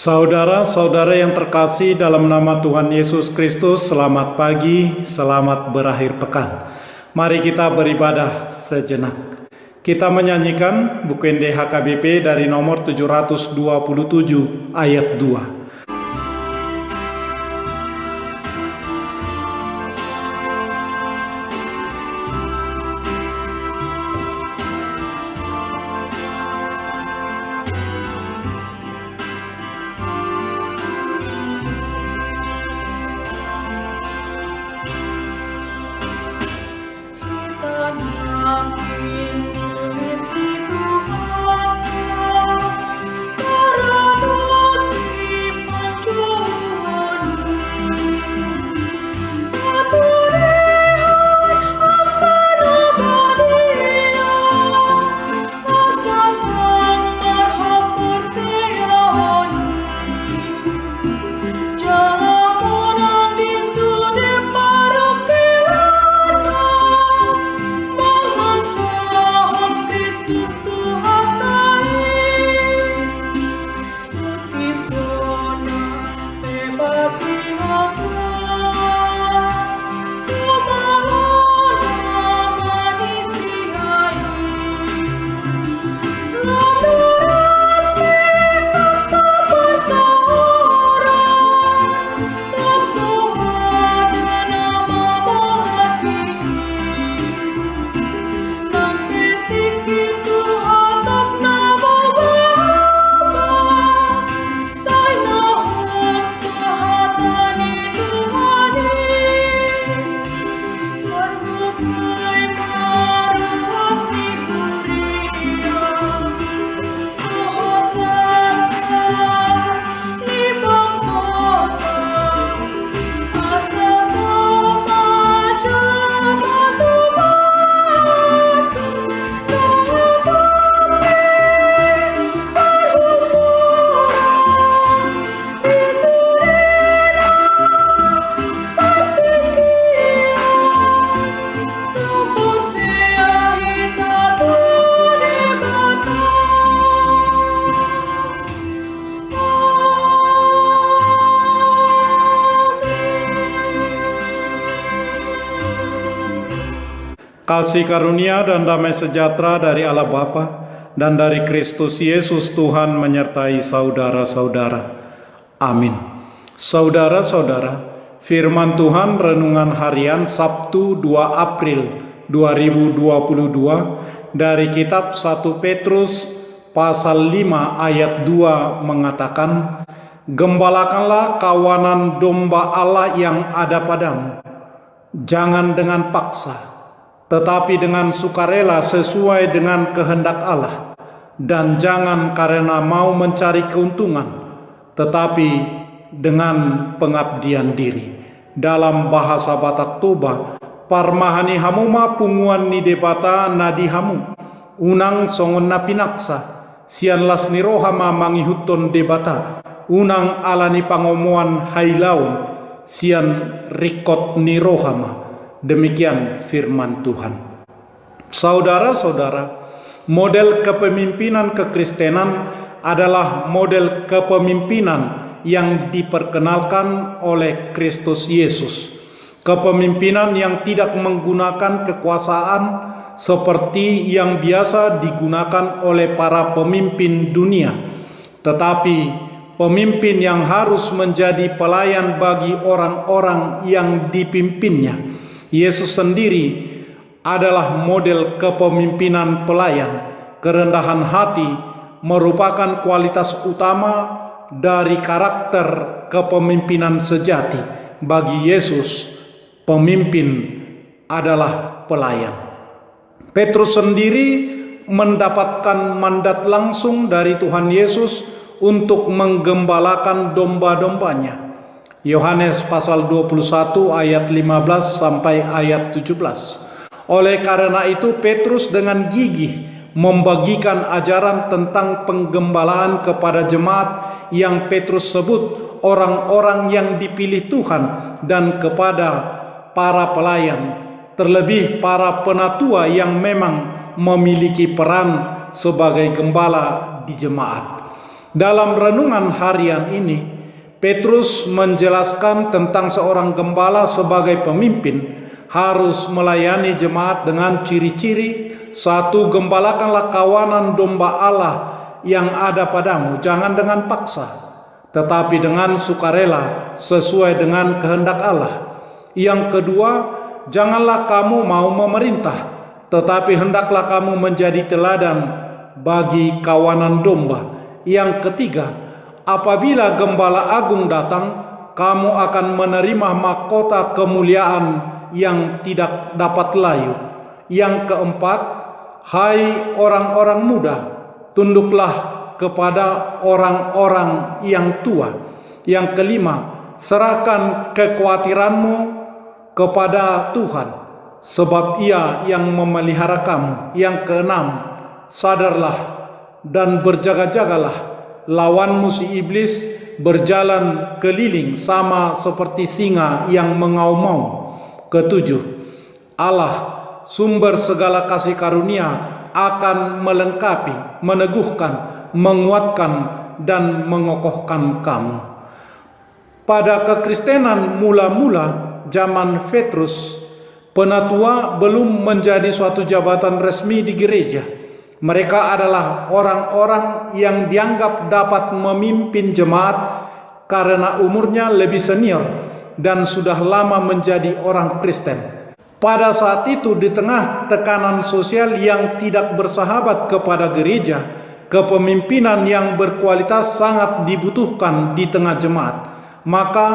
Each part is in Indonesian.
Saudara-saudara yang terkasih dalam nama Tuhan Yesus Kristus, selamat pagi, selamat berakhir pekan. Mari kita beribadah sejenak. Kita menyanyikan buku HKBP dari nomor 727 ayat 2. Kasih karunia dan damai sejahtera dari Allah Bapa dan dari Kristus Yesus Tuhan menyertai saudara-saudara. Amin. Saudara-saudara, firman Tuhan renungan harian Sabtu 2 April 2022 dari kitab 1 Petrus pasal 5 ayat 2 mengatakan, "Gembalakanlah kawanan domba Allah yang ada padamu, jangan dengan paksa, tetapi dengan sukarela sesuai dengan kehendak Allah, dan jangan karena mau mencari keuntungan, tetapi dengan pengabdian diri." Dalam bahasa Batak Toba, parmahani hamuma punguan ni debata nadi hamu, unang songon na pinaksa, sian las ni rohama mangihuton debata, unang alani pangomuan hailaun, sian rikot ni rohama. Demikian firman Tuhan. Saudara-saudara, model kepemimpinan kekristenan adalah model kepemimpinan yang diperkenalkan oleh Kristus Yesus. Kepemimpinan yang tidak menggunakan kekuasaan seperti yang biasa digunakan oleh para pemimpin dunia, tetapi pemimpin yang harus menjadi pelayan bagi orang-orang yang dipimpinnya. Yesus sendiri adalah model kepemimpinan pelayan. Kerendahan hati merupakan kualitas utama dari karakter kepemimpinan sejati. Bagi Yesus, pemimpin adalah pelayan. Petrus sendiri mendapatkan mandat langsung dari Tuhan Yesus untuk menggembalakan domba-dombanya. Yohanes pasal 21 ayat 15 sampai ayat 17. Oleh karena itu Petrus dengan gigih membagikan ajaran tentang penggembalaan kepada jemaat yang Petrus sebut orang-orang yang dipilih Tuhan, dan kepada para pelayan, terlebih para penatua yang memang memiliki peran sebagai gembala di jemaat. Dalam renungan harian ini, Petrus menjelaskan tentang seorang gembala sebagai pemimpin harus melayani jemaat dengan ciri-ciri: satu, gembalakanlah kawanan domba Allah yang ada padamu, jangan dengan paksa, tetapi dengan sukarela sesuai dengan kehendak Allah. Yang kedua, janganlah kamu mau memerintah, tetapi hendaklah kamu menjadi teladan bagi kawanan domba. Yang ketiga, apabila Gembala Agung datang, kamu akan menerima mahkota kemuliaan yang tidak dapat layu. Yang keempat, hai orang-orang muda, tunduklah kepada orang-orang yang tua. Yang kelima, serahkan kekhawatiranmu kepada Tuhan, sebab Ia yang memelihara kamu. Yang keenam, sadarlah dan berjaga-jagalah, lawanmu si iblis berjalan keliling sama seperti singa yang mengaum-ngaum. Ketujuh, Allah sumber segala kasih karunia akan melengkapi, meneguhkan, menguatkan, dan mengokohkan kamu. Pada kekristenan mula-mula zaman Petrus, penatua belum menjadi suatu jabatan resmi di gereja. Mereka adalah orang-orang yang dianggap dapat memimpin jemaat karena umurnya lebih senior dan sudah lama menjadi orang Kristen. Pada saat itu, di tengah tekanan sosial yang tidak bersahabat kepada gereja, kepemimpinan yang berkualitas sangat dibutuhkan di tengah jemaat. Maka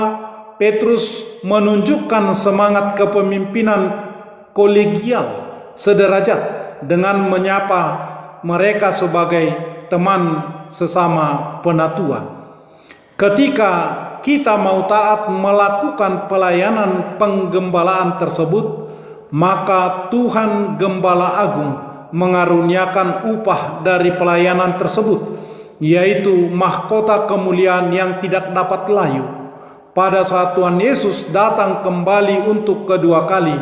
Petrus menunjukkan semangat kepemimpinan kolegial sederajat dengan menyapa mereka sebagai teman sesama penatua. Ketika kita mau taat melakukan pelayanan penggembalaan tersebut, maka Tuhan Gembala Agung mengaruniakan upah dari pelayanan tersebut, yaitu mahkota kemuliaan yang tidak dapat layu. Pada saat Tuhan Yesus datang kembali untuk kedua kali,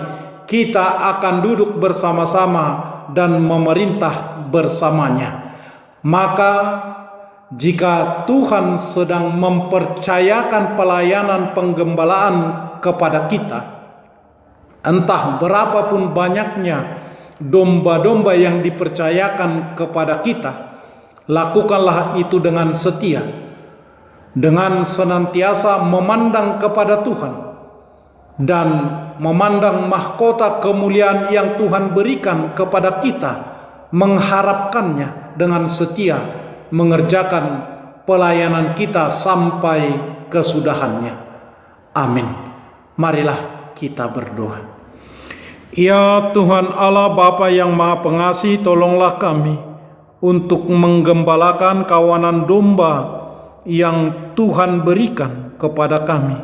kita akan duduk bersama-sama dan memerintah bersamanya. Maka jika Tuhan sedang mempercayakan pelayanan penggembalaan kepada kita, entah berapapun banyaknya domba-domba yang dipercayakan kepada kita, lakukanlah itu dengan setia, dengan senantiasa memandang kepada Tuhan dan memandang mahkota kemuliaan yang Tuhan berikan kepada kita, mengharapkannya dengan setia, mengerjakan pelayanan kita sampai kesudahannya. Amin. Marilah kita berdoa. Ya Tuhan Allah Bapa yang Maha Pengasih, tolonglah kami untuk menggembalakan kawanan domba yang Tuhan berikan kepada kami,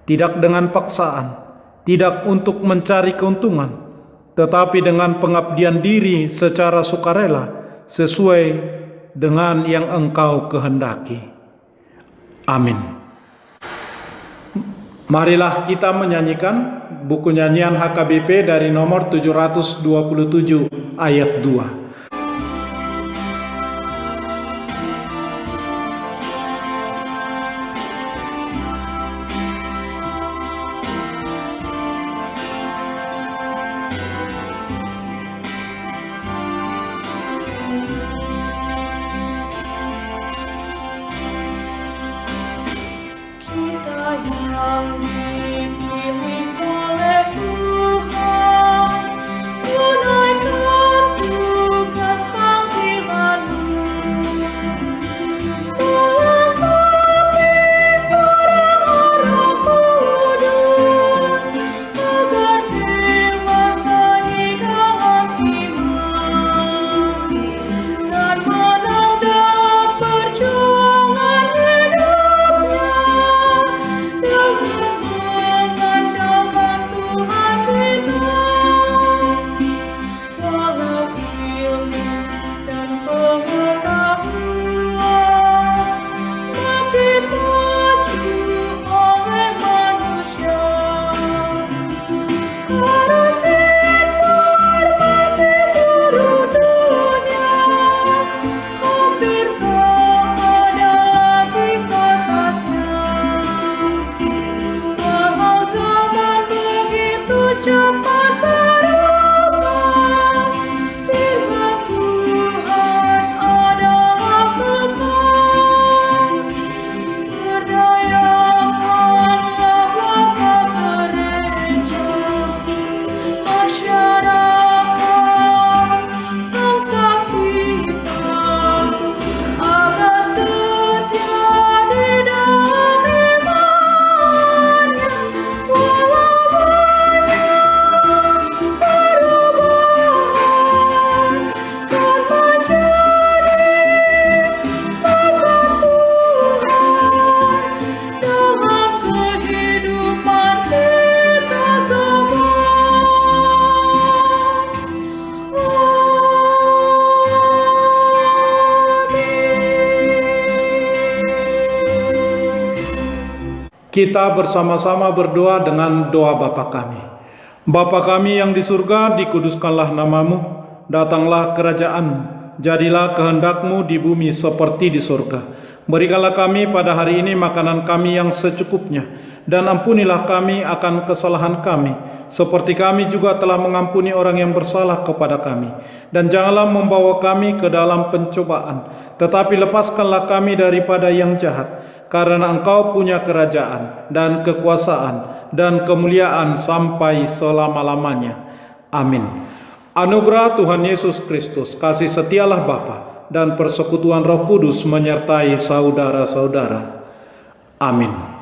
tidak dengan paksaan, tidak untuk mencari keuntungan, tetapi dengan pengabdian diri secara sukarela sesuai dengan yang Engkau kehendaki. Amin. Marilah kita menyanyikan buku nyanyian HKBP dari nomor 727 ayat 2. Dipilih oleh Tuhan, tunaikan Kita bersama-sama berdoa dengan doa Bapa kami. Bapa kami yang di surga, dikuduskanlah namamu, datanglah kerajaan-Mu, jadilah kehendak-Mu di bumi seperti di surga. Berikanlah kami pada hari ini makanan kami yang secukupnya, dan ampunilah kami akan kesalahan kami, seperti kami juga telah mengampuni orang yang bersalah kepada kami. Dan janganlah membawa kami ke dalam pencobaan, tetapi lepaskanlah kami daripada yang jahat. Karena Engkau punya kerajaan dan kekuasaan dan kemuliaan sampai selama-lamanya. Amin. Anugerah Tuhan Yesus Kristus, kasih setialah Bapa, dan persekutuan Roh Kudus menyertai saudara-saudara. Amin.